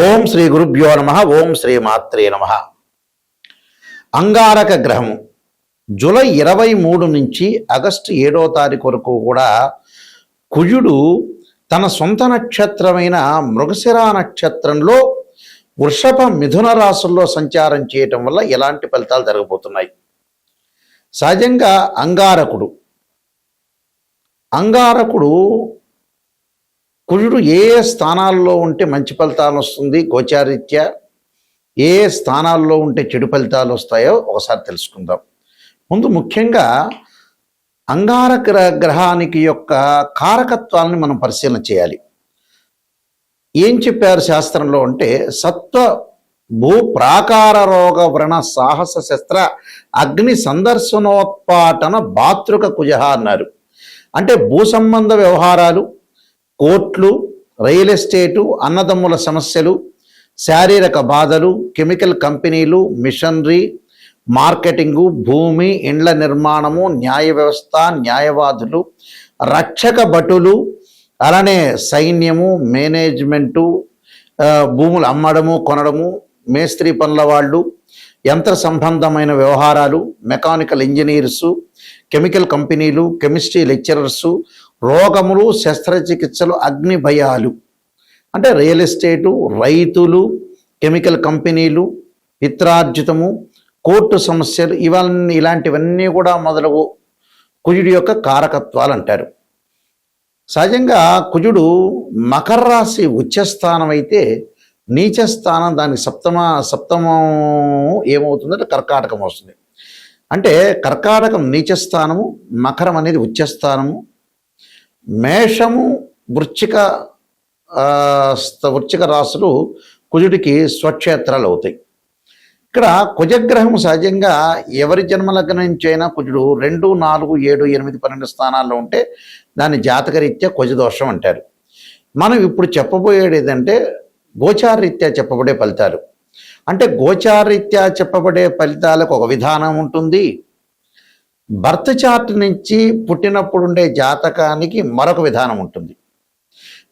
ఓం శ్రీ గురుభ్యో నమ. ఓం శ్రీ మాత్రే నమ. అంగారక గ్రహము జూలై 23 నుంచి ఆగస్టు 7వ తారీఖు వరకు కూడా కుజుడు తన సొంత నక్షత్రమైన మృగశిర నక్షత్రంలో వృషభ మిథున రాశుల్లో సంచారం చేయటం వల్ల ఎలాంటి ఫలితాలు జరగబోతున్నాయి. సహజంగా అంగారకుడు కుజుడు ఏ స్థానాల్లో ఉంటే మంచి ఫలితాలు వస్తుంది, గోచారీత్యా ఏ స్థానాల్లో ఉంటే చెడు ఫలితాలు వస్తాయో ఒకసారి తెలుసుకుందాం. ముందు ముఖ్యంగా అంగారక గ్రహానికి యొక్క కారకత్వాలని మనం పరిశీలన చేయాలి. ఏం చెప్పారు శాస్త్రంలో అంటే సత్వ భూ ప్రాకార రోగ వ్రణ సాహస శస్త్ర అగ్ని సందర్శనోత్పాటన భాతృక కుజ అన్నారు. అంటే భూ సంబంధ వ్యవహారాలు, కోర్టులు, రియల్ ఎస్టేటు, అన్నదమ్ముల సమస్యలు, శారీరక బాధలు, కెమికల్ కంపెనీలు, మిషనరీ, మార్కెటింగు, భూమి, ఇండ్ల నిర్మాణము, న్యాయ వ్యవస్థ, న్యాయవాదులు, రక్షక భటులు, అలానే సైన్యము, మేనేజ్మెంటు, భూములు అమ్మడము కొనడము, మేస్త్రీ పనుల వాళ్ళు, యంత్ర సంబంధమైన వ్యవహారాలు, మెకానికల్ ఇంజనీర్సు, కెమికల్ కంపెనీలు, కెమిస్ట్రీ లెక్చరర్సు, రోగములు, శస్త్రచికిత్సలు, అగ్ని భయాలు అంటే రియల్ ఎస్టేటు, రైతులు, కెమికల్ కంపెనీలు, పిత్రార్జితము, కోర్టు సమస్యలు, ఇలాంటివన్నీ కూడా మొదలగు కుజుడి యొక్క కారకత్వాలు అంటారు. సహజంగా కుజుడు మకర రాశి ఉచ్చస్థానం అయితే నీచస్థానం దానికి సప్తమం ఏమవుతుందంటే కర్కాటకం వస్తుంది. అంటే కర్కాటకం నీచస్థానము, మకరం అనేది ఉచ్చస్థానము, మేషము, వృశ్చిక రాశులు కుజుడికి స్వక్షేత్రాలు అవుతాయి. ఇక్కడ కుజగ్రహం సహజంగా ఎవరి జన్మలగ్నం నుంచి అయినా కుజుడు 2, 4, 7, 8, 12 స్థానాల్లో ఉంటే దాన్ని జాతకరీత్యా కుజదోషం అంటారు. మనం ఇప్పుడు చెప్పబోయేది ఏదంటే గోచారరీత్యా చెప్పబడే ఫలితాలు. అంటే గోచారరీత్యా చెప్పబడే ఫలితాలకు ఒక విధానం ఉంటుంది, బర్త్ చార్ట్ నుంచి పుట్టినప్పుడు ఉండే జాతకానికి మరొక విధానం ఉంటుంది.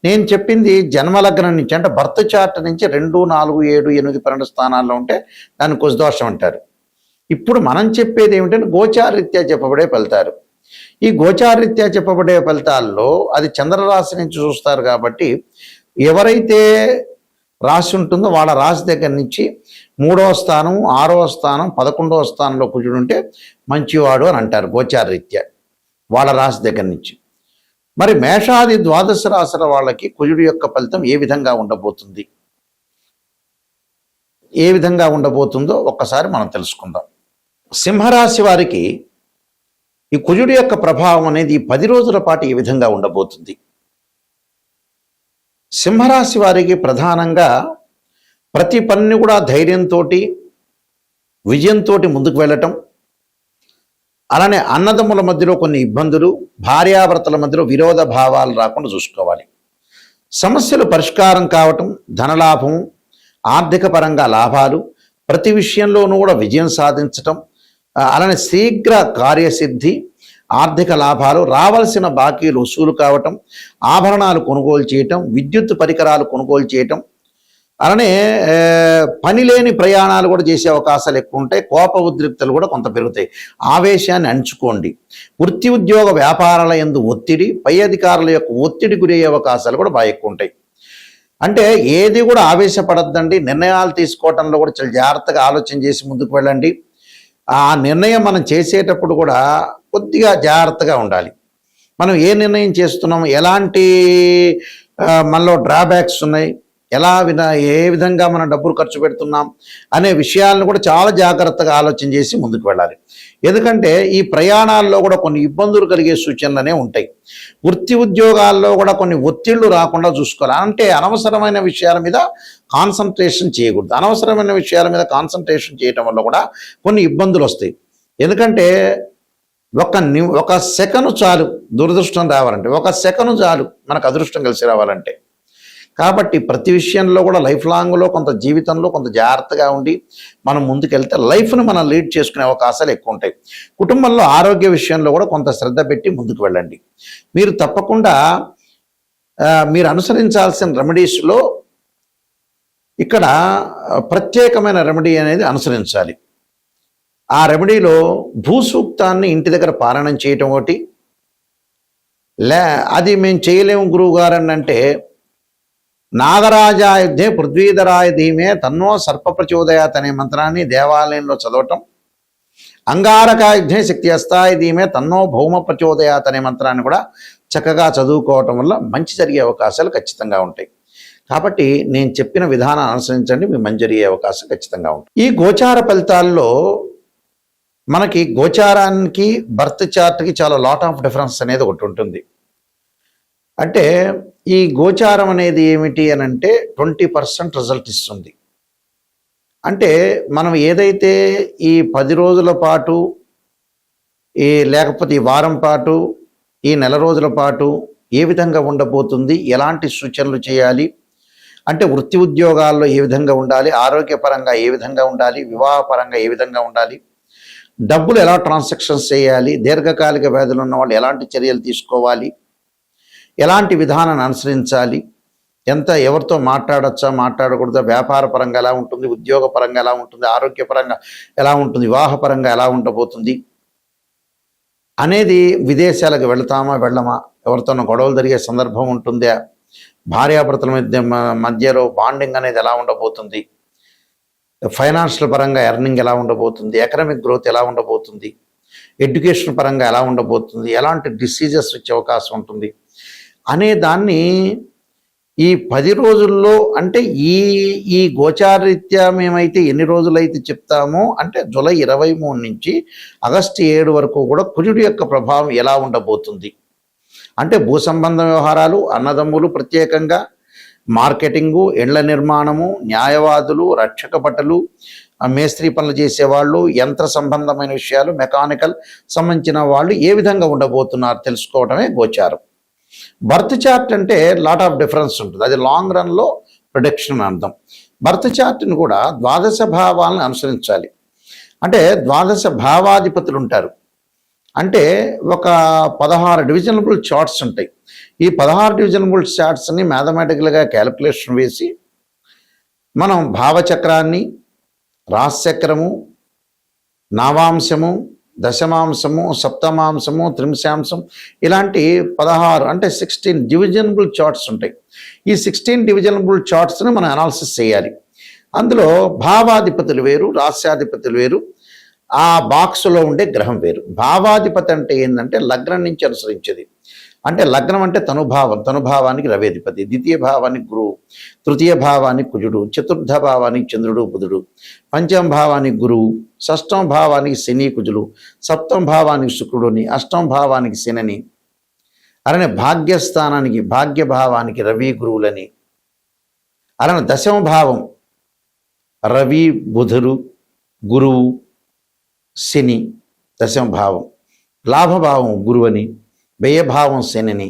నేను చెప్పింది జన్మలగ్నం నుంచి, అంటే బర్త్ చార్ట్ నుంచి 2, 4, 7, 8, 12 స్థానాల్లో ఉంటే దాన్ని కుజదోషం అంటారు. ఇప్పుడు మనం చెప్పేది ఏమిటంటే గోచారరీత్యా చెప్పబడే ఫలితాలు. ఈ గోచారరీత్యా చెప్పబడే ఫలితాల్లో అది చంద్రరాశి నుంచి చూస్తారు కాబట్టి ఎవరైతే రాశి ఉంటుందో వాళ్ళ రాశి దగ్గర నుంచి 3వ స్థానం, 6వ స్థానం, 11వ స్థానంలో కుజుడు ఉంటే మంచివాడు అని అంటారు గోచారరీత్యా వాళ్ళ రాశి దగ్గర నుంచి. మరి మేషాది ద్వాదశ రాశుల వాళ్ళకి కుజుడు యొక్క ఫలితం ఏ విధంగా ఉండబోతుందో ఒక్కసారి మనం తెలుసుకుందాం. సింహరాశి వారికి ఈ కుజుడు యొక్క ప్రభావం అనేది 10 రోజుల పాటు ఈ విధంగా ఉండబోతుంది. సింహరాశి వారికి ప్రధానంగా ప్రతి పనిని కూడా ధైర్యంతో, విజయంతో ముందుకు వెళ్ళటం, అలానే అన్నదమ్ముల మధ్యలో కొన్ని ఇబ్బందులు, భార్యాభర్తల మధ్యలో విరోధ భావాలు రాకుండా చూసుకోవాలి. సమస్యలు పరిష్కారం కావటం, ధనలాభం, ఆర్థిక పరంగా లాభాలు, ప్రతి విషయంలోనూ కూడా విజయం సాధించటం, అలానే శీఘ్ర కార్యసిద్ధి, ఆర్థిక లాభాలు, రావాల్సిన బాకీలు వసూలు కావటం, ఆభరణాలు కొనుగోలు చేయటం, విద్యుత్ పరికరాలు కొనుగోలు చేయటం, అలానే పని లేని ప్రయాణాలు కూడా చేసే అవకాశాలు ఎక్కువ ఉంటాయి. కోప ఉద్రిక్తలు కూడా కొంత పెరుగుతాయి. ఆవేశాన్ని అణుచుకోండి. వృత్తి ఉద్యోగ వ్యాపారాల యందు ఒత్తిడి, పై అధికారుల యొక్క ఒత్తిడి గురయ్యే అవకాశాలు కూడా బాగా ఎక్కువ ఉంటాయి. అంటే ఏది కూడా ఆవేశపడద్దండి. నిర్ణయాలు తీసుకోవటంలో కూడా చాలా జాగ్రత్తగా ఆలోచన చేసి ముందుకు వెళ్ళండి. ఆ నిర్ణయం మనం చేసేటప్పుడు కూడా కొద్దిగా జాగ్రత్తగా ఉండాలి. మనం ఏ నిర్ణయం చేస్తున్నాం, ఎలాంటి మనలో డ్రాబ్యాక్స్ ఉన్నాయి, ఏ విధంగా మనం డబ్బులు ఖర్చు పెడుతున్నాం అనే విషయాలను కూడా చాలా జాగ్రత్తగా ఆలోచన చేసి ముందుకు వెళ్ళాలి. ఎందుకంటే ఈ ప్రయాణాల్లో కూడా కొన్ని ఇబ్బందులు కలిగే సూచనలనే ఉంటాయి. వృత్తి ఉద్యోగాల్లో కూడా కొన్ని ఒత్తిళ్లు రాకుండా చూసుకోవాలి. అంటే అనవసరమైన విషయాల మీద కాన్సన్ట్రేషన్ చేయకూడదు. అనవసరమైన విషయాల మీద కాన్సన్ట్రేషన్ చేయటం వల్ల కూడా కొన్ని ఇబ్బందులు వస్తాయి. ఎందుకంటే ఒక సెకను చాలు దురదృష్టం రావాలంటే, ఒక సెకను చాలు మనకు అదృష్టం కలిసి రావాలంటే. కాబట్టి ప్రతి విషయంలో కూడా లైఫ్ లాంగ్లో కొంత జీవితంలో కొంత జాగ్రత్తగా ఉండి మనం ముందుకెళ్తే లైఫ్ను మనం లీడ్ చేసుకునే అవకాశాలు ఎక్కువ ఉంటాయి. కుటుంబంలో ఆరోగ్య విషయంలో కూడా కొంత శ్రద్ధ పెట్టి ముందుకు వెళ్ళండి. మీరు తప్పకుండా మీరు అనుసరించాల్సిన రెమెడీస్లో ఇక్కడ ప్రత్యేకమైన రెమెడీ అనేది అనుసరించాలి. ఆ రెమెడీలో భూసూక్తాన్ని ఇంటి దగ్గర పారాయణం చేయటం ఒకటి, అది మేము చేయలేము గురువు గారు అని అంటే నాగరాజాయుద్ధే పృథ్వీధరాయ ధీమే తన్నో సర్ప ప్రచోదయాత్ అనే మంత్రాన్ని దేవాలయంలో చదవటం, అంగారకాయుద్ధే శక్తి అస్తాయ ధీమే తన్నో భౌమ ప్రచోదయాత్ అనే మంత్రాన్ని కూడా చక్కగా చదువుకోవటం వల్ల మంచి జరిగే అవకాశాలు ఖచ్చితంగా ఉంటాయి. కాబట్టి నేను చెప్పిన విధానాన్ని అనుసరించండి, మీ మంచి జరిగే అవకాశం ఖచ్చితంగా ఉంటుంది. ఈ గోచార ఫలితాల్లో మనకి గోచారానికి బర్త్ చార్ట్కి చాలా లాట్ ఆఫ్ డిఫరెన్స్ అనేది ఒకటి ఉంటుంది. అంటే ఈ గోచారం అనేది ఏమిటి అని అంటే 20% రిజల్ట్ ఇస్తుంది. అంటే మనం ఏదైతే ఈ 10 రోజుల పాటు లేకపోతే ఈ వారం పాటు ఈ నెల రోజుల పాటు ఏ విధంగా ఉండబోతుంది, ఎలాంటి సూచనలు చేయాలి, అంటే వృత్తి ఉద్యోగాల్లో ఏ విధంగా ఉండాలి, ఆరోగ్యపరంగా ఏ విధంగా ఉండాలి, వివాహపరంగా ఏ విధంగా ఉండాలి, డబ్బులు ఎలా ట్రాన్సాక్షన్స్ చేయాలి, దీర్ఘకాలిక వ్యాధులు ఉన్న వాళ్ళు ఎలాంటి చర్యలు తీసుకోవాలి, ఎలాంటి విధానాన్ని అనుసరించాలి, ఎవరితో మాట్లాడచ్చా మాట్లాడకూడదా, వ్యాపార పరంగా ఎలా ఉంటుంది, ఉద్యోగ పరంగా ఎలా ఉంటుంది, ఆరోగ్యపరంగా ఎలా ఉంటుంది, వివాహపరంగా ఎలా ఉండబోతుంది అనేది, విదేశాలకు వెళతామా వెళ్ళమా, ఎవరితోనో గొడవలు జరిగే సందర్భం ఉంటుందా, భార్యాభర్తల మధ్యలో బాండింగ్ అనేది ఎలా ఉండబోతుంది, ఫైనాన్షియల్ పరంగా ఎర్నింగ్ ఎలా ఉండబోతుంది, ఎకనామిక్ గ్రోత్ ఎలా ఉండబోతుంది, ఎడ్యుకేషన్ పరంగా ఎలా ఉండబోతుంది, ఎలాంటి డిసీజెస్ వచ్చే అవకాశం ఉంటుంది అనే దాన్ని ఈ 10 రోజుల్లో, అంటే ఈ గోచారరీత్యా మేమైతే ఎన్ని రోజులైతే చెప్తామో, అంటే జూలై 23 నుంచి ఆగస్టు 7 వరకు కూడా కుజుడి యొక్క ప్రభావం ఎలా ఉండబోతుంది, అంటే భూ సంబంధ వ్యవహారాలు, అన్నదమ్ములు, ప్రత్యేకంగా మార్కెటింగు, ఇండ్ల నిర్మాణము, న్యాయవాదులు, రక్షక భటులు, మేస్త్రీ పనులు చేసేవాళ్ళు, యంత్ర సంబంధమైన విషయాలు, మెకానికల్ సంబంధించిన వాళ్ళు ఏ విధంగా ఉండబోతున్నారు తెలుసుకోవడమే గోచారం. బర్త్ చార్ట్ అంటే లాట్ ఆఫ్ డిఫరెన్స్ ఉంటుంది, అది లాంగ్ రన్లో ప్రొడిక్షన్ అర్థం. బర్త్ చార్ట్ని కూడా ద్వాదశ భావాలను అనుసరించాలి. అంటే ద్వాదశ భావాధిపతులు ఉంటారు, అంటే ఒక 16 డివిజనబుల్ చార్ట్స్ ఉంటాయి. ఈ 16 డివిజనబుల్ చార్ట్స్ని మ్యాథమెటికల్గా క్యాలిక్యులేషన్ వేసి మనం భావచక్రాన్ని, రాశిచక్రము, నవాంశము, దశమాంశము, సప్తమాంశము, త్రింశాంశం ఇలాంటి 16 అంటే 16 డివిజనబుల్ చార్ట్స్ ఉంటాయి. ఈ 16 డివిజనబుల్ చార్ట్స్ని మనం అనాలిసిస్ చేయాలి. అందులో భావాధిపతులు వేరు, రాస్యాధిపతులు వేరు, ఆ బాక్స్లో ఉండే గ్రహం వేరు. భావాధిపతి అంటే ఏంటంటే లగ్నం నుంచి అనుసరించేది. అంటే లగ్నం అంటే తనుభావం, తనుభావానికి రవేధిపతి, ద్వితీయ భావానికి గురువు, తృతీయ భావానికి కుజుడు, చతుర్థ భావానికి చంద్రుడు బుధుడు, పంచమ భావానికి గురువు, షష్టమ భావానికి శని కుజులు, సప్తమ భావానికి శుక్రుడుని, అష్టమ భావానికి శనిని, అలానే భాగ్యస్థానానికి భాగ్యభావానికి రవి గురువులని, అలానే దశమ భావం రవి బుధుడు గురువు శని దశమ భావం, లాభభావం గురువని, వ్యయభావం శనిని,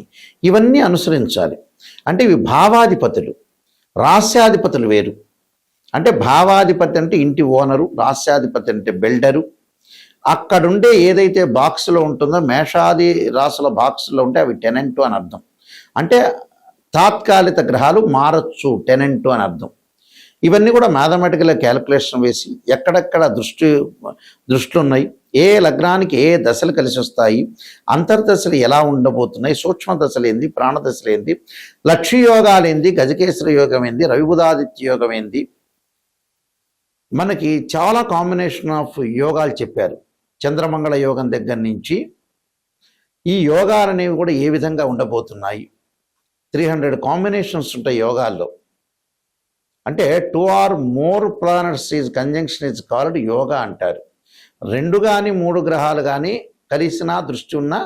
ఇవన్నీ అనుసరించాలి. అంటే ఇవి భావాధిపతులు. రాస్యాధిపతులు వేరు. అంటే భావాధిపతి అంటే ఇంటి ఓనరు, రాస్యాధిపతి అంటే బిల్డరు. అక్కడుండే ఏదైతే బాక్స్లో ఉంటుందో, మేషాది రాసుల బాక్స్లో ఉంటే అవి టెనెంటు అని అర్థం. అంటే తాత్కాలిక గ్రహాలు మారచ్చు, టెనెంటు అని అర్థం. ఇవన్నీ కూడా మ్యాథమెటికల్ క్యాలిక్యులేషన్ వేసి ఎక్కడెక్కడ దృష్టిలు ఉన్నాయి, ఏ లగ్నానికి ఏ దశలు కలిసి వస్తాయి, అంతర్దశలు ఎలా ఉండబోతున్నాయి, సూక్ష్మ దశలు ఏంది, ప్రాణదశలు ఏంది, లక్ష్య యోగాలు ఏంది, గజకేశ్వర యోగం ఏంది, రవిబుధాదిత్య యోగం ఏంది, మనకి చాలా కాంబినేషన్ ఆఫ్ యోగాలు చెప్పారు. చంద్రమంగళ యోగం దగ్గర నుంచి ఈ యోగాలు అనేవి కూడా ఏ విధంగా ఉండబోతున్నాయి. 300 కాంబినేషన్స్ ఉంటాయి యోగాల్లో. అంటే 2 or more planets is conjunction is called yoga అంటారు. 2 కానీ 3 గ్రహాలు కానీ కలిసినా దృష్టి ఉన్నా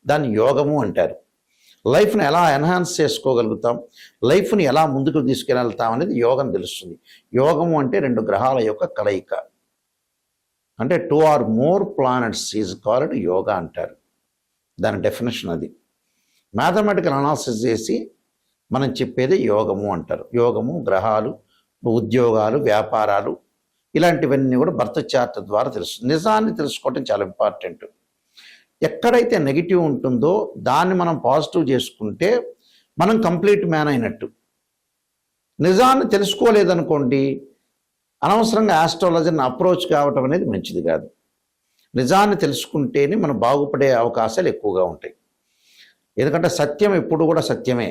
దాన్ని యోగము అంటారు. లైఫ్ని ఎలా ఎన్హాన్స్ చేసుకోగలుగుతాం, లైఫ్ని ఎలా ముందుకు తీసుకెళ్తాం అనేది యోగం తెలుస్తుంది. యోగము అంటే 2 గ్రహాల యొక్క కలయిక. అంటే 2 or more planets is called yoga అంటారు. దాని డెఫినేషన్ అది. మ్యాథమెటికల్ అనాలిసిస్ చేసి మనం చెప్పేది యోగము అంటారు. యోగము, గ్రహాలు, ఉద్యోగాలు, వ్యాపారాలు ఇలాంటివన్నీ కూడా బర్త్ చార్ట్ ద్వారా తెలుస్తుంది. నిజాన్ని తెలుసుకోవటం చాలా ఇంపార్టెంట్. ఎక్కడైతే నెగిటివ్ ఉంటుందో దాన్ని మనం పాజిటివ్ చేసుకుంటే మనం కంప్లీట్ మ్యాన్ అయినట్టు. నిజాన్ని తెలుసుకోలేదనుకోండి, అనవసరంగా ఆస్ట్రాలజీని అప్రోచ్ కావటం అనేది మంచిది కాదు. నిజాన్ని తెలుసుకుంటేనే మనం బాగుపడే అవకాశాలు ఎక్కువగా ఉంటాయి. ఎందుకంటే సత్యం ఎప్పుడు కూడా సత్యమే.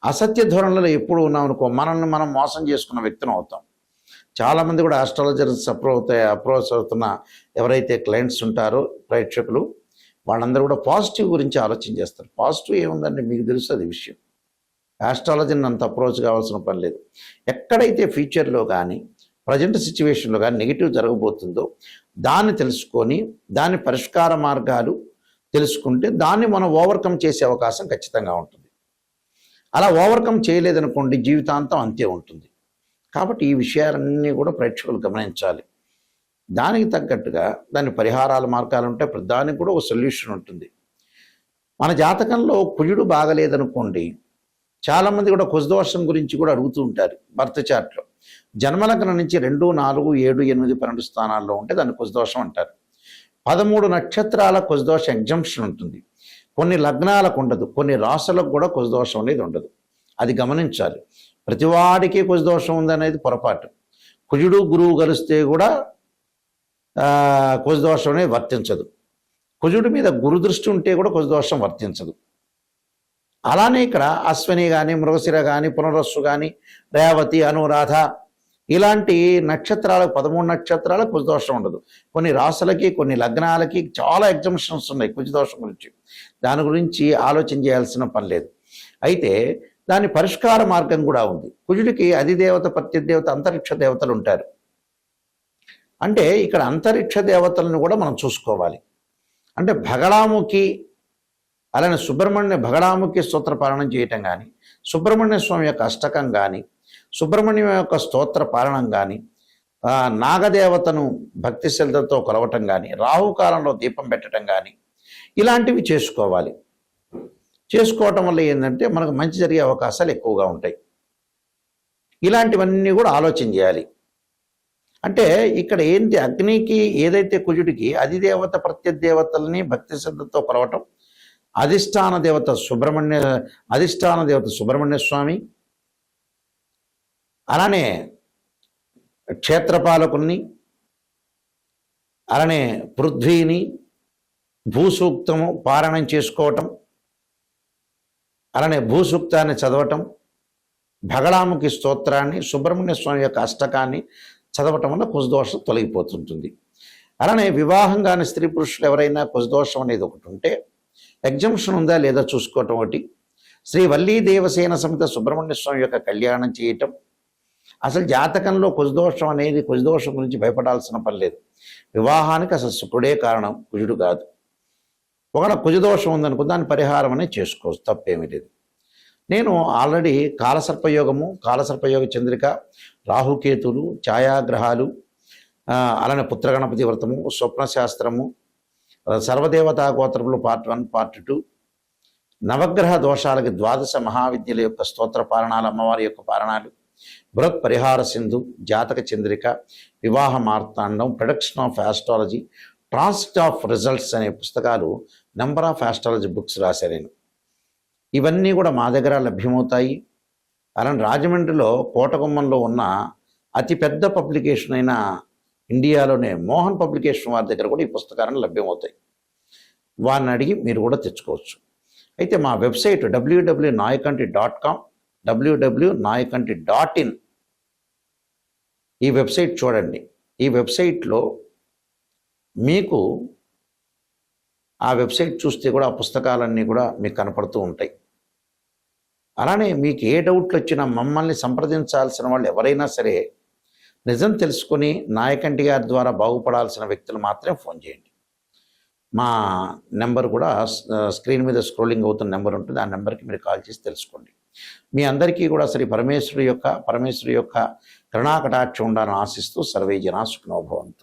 అసత్య ధోరణిలో ఎప్పుడు ఉన్నామనుకో మనల్ని మనం మోసం చేసుకున్న వ్యక్తిని అవుతాం. చాలామంది కూడా ఆస్ట్రాలజర్స్ అప్రోచ్ అవుతున్న ఎవరైతే క్లయింట్స్ ఉంటారో ప్రేక్షకులు, వాళ్ళందరూ కూడా పాజిటివ్ గురించి ఆలోచన చేస్తారు. పాజిటివ్ ఏముందండి, మీకు తెలుస్తుంది విషయం. ఆస్ట్రాలజీని అంత అప్రోచ్ కావాల్సిన పని లేదు. ఎక్కడైతే ఫ్యూచర్లో కానీ ప్రజెంట్ సిచ్యువేషన్లో కానీ నెగిటివ్ జరగబోతుందో దాన్ని తెలుసుకొని దాని పరిష్కార మార్గాలు తెలుసుకుంటే దాన్ని మనం ఓవర్కమ్ చేసే అవకాశం ఖచ్చితంగా ఉంటుంది. అలా ఓవర్కమ్ చేయలేదనుకోండి, జీవితాంతం అంతే ఉంటుంది. కాబట్టి ఈ విషయాలన్నీ కూడా ప్రేక్షకులు గమనించాలి. దానికి తగ్గట్టుగా దాని పరిహారాల మార్గాలు ఉంటాయి. ప్రతిదానికి కూడా ఒక సొల్యూషన్ ఉంటుంది. మన జాతకంలో కుజుడు బాగలేదనుకోండి, చాలామంది కూడా కుజదోషం గురించి కూడా అడుగుతూ ఉంటారు. బర్త్ చార్ట్లో జన్మలగ్నం నుంచి 2, 4, 7, 8, 12 స్థానాల్లో ఉంటే దాన్ని కుజదోషం అంటారు. 13 నక్షత్రాల కుజదోష ఎగ్జంప్షన్ ఉంటుంది. కొన్ని లగ్నాలకు ఉండదు, కొన్ని రాశులకు కూడా కుజదోషం అనేది ఉండదు. అది గమనించాలి. ప్రతివాడికి కుజదోషం ఉందనేది పొరపాటు. కుజుడు గురువు కలిస్తే కూడా కుజదోషం అనేది వర్తించదు. కుజుడి మీద గురు దృష్టి ఉంటే కూడా కుజదోషం వర్తించదు. అలానే ఇక్కడ అశ్విని కానీ, మృగశిర కానీ, పునరస్సు కానీ, రేవతి, అనురాధ ఇలాంటి నక్షత్రాలకు 13 నక్షత్రాలకు కుజదోషం ఉండదు. కొన్ని రాశులకి, కొన్ని లగ్నాలకి చాలా ఎగ్జంప్షన్స్ ఉన్నాయి కుజదోషం గురించి. దాని గురించి ఆలోచన చేయాల్సిన పని లేదు. అయితే దాని పరిష్కార మార్గం కూడా ఉంది. కుజుడికి అధిదేవత, ప్రత్యదేవత, అంతరిక్ష దేవతలు ఉంటారు. అంటే ఇక్కడ అంతరిక్ష దేవతలను కూడా మనం చూసుకోవాలి. అంటే భగడాముఖి, అలానే భగడాముఖి స్తోత్ర పాలనం చేయటం కానీ, సుబ్రహ్మణ్య స్వామి యొక్క అష్టకం కానీ, సుబ్రహ్మణ్యం యొక్క స్తోత్ర పాలనం కానీ, నాగదేవతను భక్తి శ్రద్ధతో కొలవటం కానీ, రాహుకాలంలో దీపం పెట్టడం కానీ ఇలాంటివి చేసుకోవాలి. చేసుకోవటం వల్ల ఏంటంటే మనకు మంచి జరిగే అవకాశాలు ఎక్కువగా ఉంటాయి. ఇలాంటివన్నీ కూడా ఆలోచన చేయాలి. అంటే ఇక్కడ ఏంటి, అగ్నికి ఏదైతే కుజుడికి అధిదేవత ప్రత్యదేవతల్ని భక్తి శ్రద్ధతో కొలవటం, అధిష్టాన దేవత సుబ్రహ్మణ్య స్వామి, అలానే క్షేత్రపాలకుల్ని, అలానే పృథ్వీని భూసూక్తము పారాయణం చేసుకోవటం, అలానే భూసూక్తాన్ని చదవటం, భగడాముఖి స్తోత్రాన్ని, సుబ్రహ్మణ్య స్వామి యొక్క అష్టకాన్ని చదవటం వల్ల కుజదోషం తొలగిపోతుంటుంది. అలానే వివాహం కాని స్త్రీ పురుషులు ఎవరైనా కుజదోషం అనేది ఒకటి ఉంటే ఎగ్జంప్షన్ ఉందా లేదా చూసుకోవటం ఒకటి, శ్రీ వల్లీ దేవసేన సమేత సుబ్రహ్మణ్య స్వామి యొక్క కళ్యాణం చేయటం. అసలు జాతకంలో కుజదోషం గురించి భయపడాల్సిన పని లేదు. వివాహానికి అసలు శుక్రుడే కారణం, కుజుడు కాదు. ఒకవేళ కుజదోషం ఉందనుకో దాని పరిహారం అనేది చేసుకోవచ్చు, తప్పేమీ లేదు. నేను ఆల్రెడీ కాలసర్పయోగ చంద్రిక, రాహుకేతులు, ఛాయాగ్రహాలు, అలానే పుత్రగణపతి వ్రతము, స్వప్నశాస్త్రము, సర్వదేవతా గోత్రములు పార్ట్ 1, పార్ట్ 2, నవగ్రహ దోషాలకి 12 మహావిద్యల యొక్క స్తోత్ర పారణాలు, అమ్మవారి యొక్క పారణాలు, బృహత్ పరిహార Sindhu, Jataka Chandrika, Vivaha Martandam, production of astrology, transit of results అనే పుస్తకాలు నెంబర్ ఆఫ్ ఆస్ట్రాలజీ బుక్స్ రాశాను నేను. ఇవన్నీ కూడా మా దగ్గర లభ్యమవుతాయి. అలానే రాజమండ్రిలో కోటగుమ్మంలో ఉన్న అతిపెద్ద పబ్లికేషన్ అయిన ఇండియాలోనే మోహన్ పబ్లికేషన్ వారి దగ్గర కూడా ఈ పుస్తకాలను లభ్యమవుతాయి. వారిని అడిగి మీరు కూడా తెచ్చుకోవచ్చు. అయితే మా వెబ్సైట్ www.nayakanti.com, www.nayakanti.in ఈ వెబ్సైట్ చూడండి. ఈ వెబ్సైట్లో మీకు ఆ వెబ్సైట్ చూస్తే కూడా ఆ పుస్తకాలన్నీ కూడా మీకు కనపడుతూ ఉంటాయి. అలానే మీకు ఏ డౌట్లు వచ్చినా మమ్మల్ని సంప్రదించాల్సిన వాళ్ళు ఎవరైనా సరే నిజం తెలుసుకొని నాయకంటి గారి ద్వారా బాగుపడాల్సిన వ్యక్తులు మాత్రమే ఫోన్ చేయండి. మా నెంబర్ కూడా స్క్రీన్ మీద స్క్రోలింగ్ అవుతున్న నెంబర్ ఉంటుంది. ఆ నెంబర్కి మీరు కాల్ చేసి తెలుసుకోండి. మీ అందరికీ కూడా శ్రీ పరమేశ్వరి యొక్క కరుణాకటాక్షం ఉండాలని ఆశిస్తూ సర్వే జనా సుఖినో భవంతు.